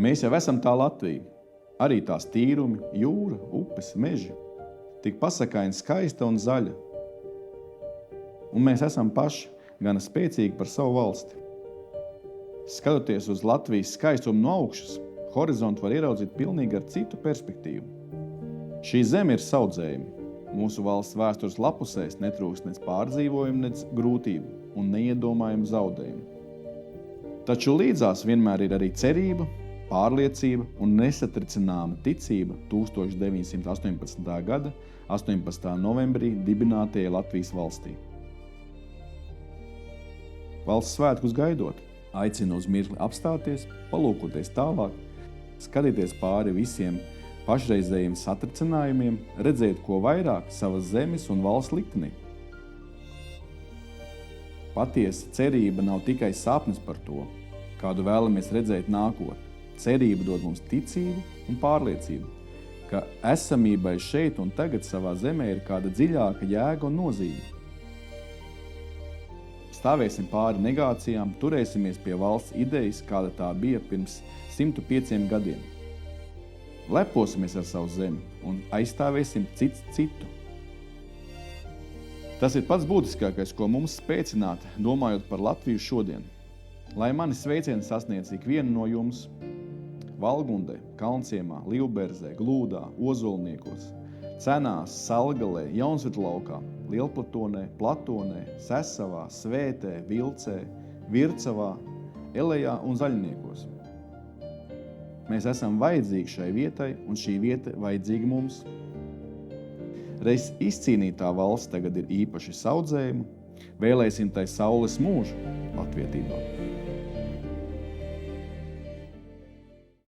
Mēs jau esam tā Latvija, arī tās tīrumi, jūra, upes, meži, tik pasakaini skaista un zaļa. Un mēs esam paši gana spēcīgi par savu valsti. Skatoties uz Latvijas skaistumu no augšas, horizontu var ieraudzīt pilnīgi ar citu perspektīvu. Šī zeme ir saudzējumi. Mūsu valsts vēstures lapusēs netrūkst nec pārdzīvojumu, nec grūtību un neiedomājumu zaudējumu. Taču līdzās vienmēr ir arī cerība, pārliecība un nesatricināma ticība 1918. gada 18. novembrī dibinātajai Latvijas valstī. Valsts svētkus gaidot, aicinu uz mirkli apstāties, palūkoties tālāk, skatīties pāri visiem pašreizējiem satricinājumiem, redzēt ko vairāk savas zemes un valsts liktenī. Patiesa cerība nav tikai sapnis par to, kādu vēlamies redzēt nākotnē. Cerība dod mums ticību un pārliecību, ka esamībai šeit un tagad savā zemē ir kāda dziļāka jēga un nozīme. Stāvēsim pāri negācijām, turēsimies pie valsts idejas, kāda tā bija pirms 105 gadiem. Leposimies ar savu zemi un aizstāvēsim cits citu. Tas ir pats būtiskākais, ko mums spēcināt, domājot par Latviju šodien. Lai mani sveicieni sasniedz ikvienu no jums Valgundē, Kalnciemā, Livberzē, Glūdā, Ozolniekos, Cenās, Salgalē, Jaunzvidlaukā, Lielplatonē, Platonē, Sesavā, Svētē, Vilcē, Vircavā, Elejā un Zaļniekos. Mēs esam vajadzīgi šai vietai, un šī vieta vajadzīga mums. Reiz izcīnītā valsts tagad ir īpaši saudzējuma, vēlēsim tai saules mūžu latvietībā.